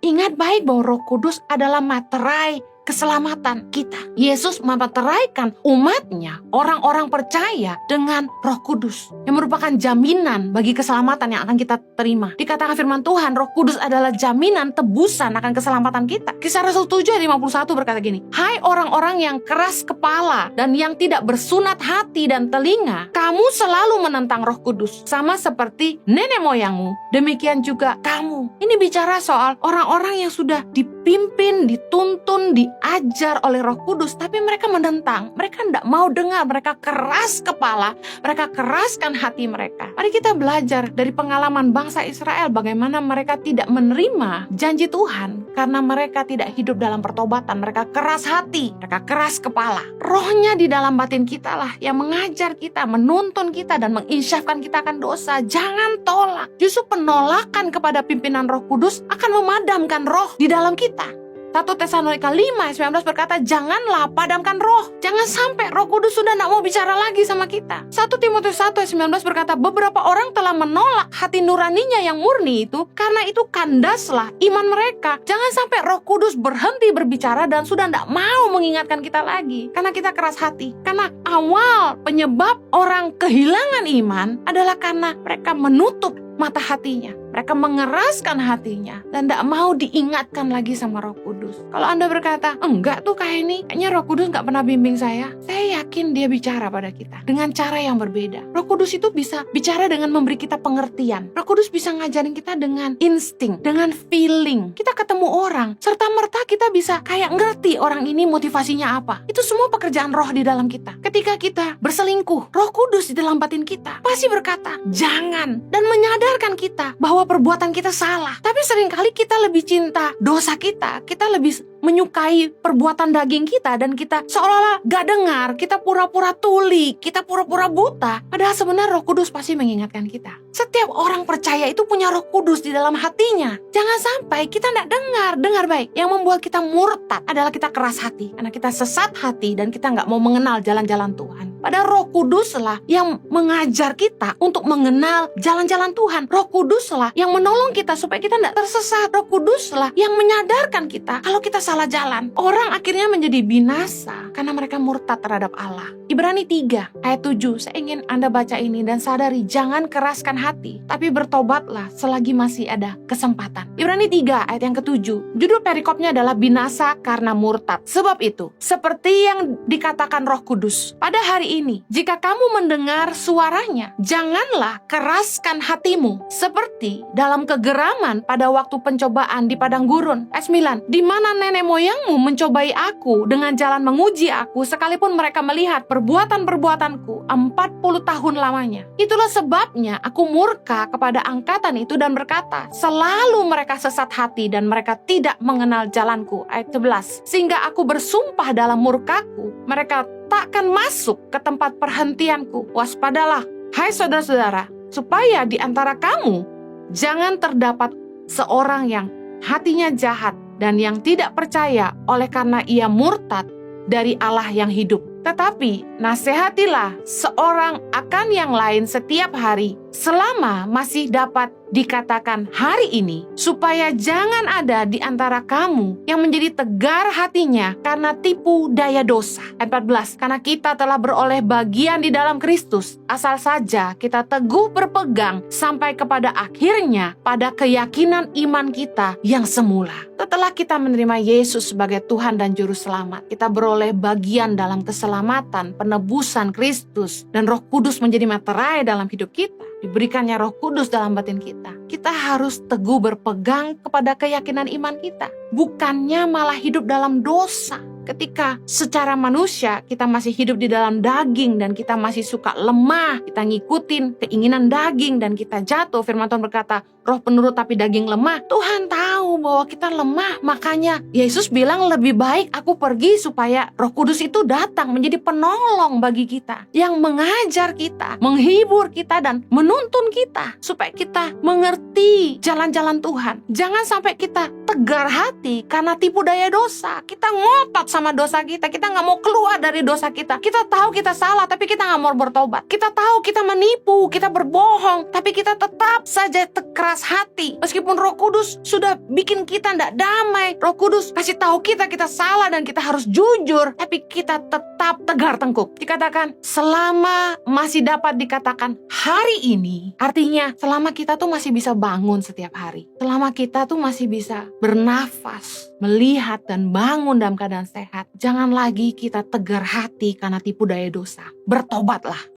Ingat baik bahwa Roh Kudus adalah materai keselamatan kita. Yesus memeteraikan umatnya, orang-orang percaya dengan Roh Kudus yang merupakan jaminan bagi keselamatan yang akan kita terima. Dikatakan firman Tuhan, Roh Kudus adalah jaminan tebusan akan keselamatan kita. Kisah Rasul 7 ayat 51 berkata gini, "Hai orang-orang yang keras kepala dan yang tidak bersunat hati dan telinga, kamu selalu menentang Roh Kudus, sama seperti nenek moyangmu, demikian juga kamu." Ini bicara soal orang-orang yang sudah dipimpin, dituntun, diajar oleh Roh Kudus, tapi mereka menentang, mereka tidak mau dengar, mereka keras kepala, mereka keraskan hati mereka. Mari kita belajar dari pengalaman bangsa Israel bagaimana mereka tidak menerima janji Tuhan karena mereka tidak hidup dalam pertobatan, mereka keras hati, mereka keras kepala. Rohnya di dalam batin kita lah yang mengajar kita, menuntun kita dan menginsyafkan kita akan dosa. Jangan tolak. Justru penolakan kepada pimpinan Roh Kudus akan memadamkan roh di dalam kita. 1 Tesalonika 5 ayat 19 berkata, janganlah padamkan roh. Jangan sampai Roh Kudus sudah tidak mau bicara lagi sama kita. 1 Timotius 1 ayat 19 berkata, beberapa orang telah menolak hati nuraninya yang murni itu, karena itu kandaslah iman mereka. Jangan sampai Roh Kudus berhenti berbicara dan sudah tidak mau mengingatkan kita lagi, karena kita keras hati. Karena awal penyebab orang kehilangan iman adalah karena mereka menutup mata hatinya, mereka mengeraskan hatinya dan tidak mau diingatkan lagi sama Roh Kudus. Kalau Anda berkata, enggak tuh kayaknya Roh Kudus nggak pernah bimbing saya yakin dia bicara pada kita dengan cara yang berbeda. Roh Kudus itu bisa bicara dengan memberi kita pengertian. Roh Kudus bisa ngajarin kita dengan insting, dengan feeling. Kita ketemu orang, serta-merta kita bisa kayak ngerti orang ini motivasinya apa. Itu semua pekerjaan roh di dalam kita. Ketika kita berselingkuh, Roh Kudus di dalam batin kita pasti berkata, jangan, dan menyadarkan kita bahwa perbuatan kita salah. Tapi seringkali kita lebih cinta dosa kita lebih menyukai perbuatan daging kita, dan kita seolah-olah gak dengar, kita pura-pura tuli, kita pura-pura buta. Padahal sebenarnya Roh Kudus pasti mengingatkan kita. Setiap orang percaya itu punya Roh Kudus di dalam hatinya. Jangan sampai kita gak dengar baik. Yang membuat kita murtad adalah kita keras hati, karena kita sesat hati dan kita gak mau mengenal jalan-jalan Tuhan. Padahal Roh Kuduslah yang mengajar kita untuk mengenal jalan-jalan Tuhan. Roh Kuduslah yang menolong kita supaya kita tidak tersesat. Roh Kuduslah yang menyadarkan kita kalau kita salah jalan. Orang akhirnya menjadi binasa karena mereka murtad terhadap Allah. Ibrani 3 ayat 7, saya ingin Anda baca ini dan sadari, jangan keraskan hati, tapi bertobatlah selagi masih ada kesempatan. Ibrani 3 ayat yang ke-7, judul perikopnya adalah binasa karena murtad. Sebab itu, seperti yang dikatakan Roh Kudus, pada hari ini, jika kamu mendengar suaranya, janganlah keraskan hatimu, seperti dalam kegeraman pada waktu pencobaan di padang gurun. Ayat 9, di mana nenek moyangmu mencobai aku dengan jalan menguji aku, sekalipun mereka melihat perbuatan-perbuatanku 40 tahun lamanya. Itulah sebabnya aku murka kepada angkatan itu dan berkata, selalu mereka sesat hati dan mereka tidak mengenal jalanku. Ayat 11, sehingga aku bersumpah dalam murkaku, mereka takkan masuk ke tempat perhentianku. Waspadalah, hai saudara-saudara, supaya di antara kamu jangan terdapat seorang yang hatinya jahat dan yang tidak percaya oleh karena ia murtad dari Allah yang hidup. Tetapi nasihatilah seorang akan yang lain setiap hari, selama masih dapat dikatakan hari ini, supaya jangan ada di antara kamu yang menjadi tegar hatinya karena tipu daya dosa. Ayat 14, karena kita telah beroleh bagian di dalam Kristus, asal saja kita teguh berpegang sampai kepada akhirnya pada keyakinan iman kita yang semula. Setelah kita menerima Yesus sebagai Tuhan dan Juru Selamat, kita beroleh bagian dalam keselamatan, penebusan Kristus, dan Roh Kudus menjadi materai dalam hidup kita. Diberikannya Roh Kudus dalam batin kita. Kita harus teguh berpegang kepada keyakinan iman kita, bukannya malah hidup dalam dosa. Ketika secara manusia kita masih hidup di dalam daging dan kita masih suka lemah, kita ngikutin keinginan daging dan kita jatuh. Firman Tuhan berkata, roh penurut tapi daging lemah. Tuhan tahu bahwa kita lemah, makanya Yesus bilang lebih baik aku pergi supaya Roh Kudus itu datang menjadi penolong bagi kita, yang mengajar kita, menghibur kita dan menuntun kita supaya kita mengerti jalan-jalan Tuhan. Jangan sampai kita tegar hati karena tipu daya dosa. Kita ngotot sama dosa kita. Kita nggak mau keluar dari dosa kita. Kita tahu kita salah, tapi kita nggak mau bertobat. Kita tahu kita menipu, kita berbohong, tapi kita tetap saja keras hati. Meskipun Roh Kudus sudah bikin kita tidak damai, Roh Kudus kasih tahu kita salah dan kita harus jujur, tapi kita tetap tegar tengkuk. Dikatakan selama masih dapat dikatakan hari ini, artinya selama kita tuh masih bisa bangun setiap hari, selama kita tuh masih bisa bernafas, melihat dan bangun dalam keadaan sehat, jangan lagi kita tegar hati karena tipu daya dosa. Bertobatlah.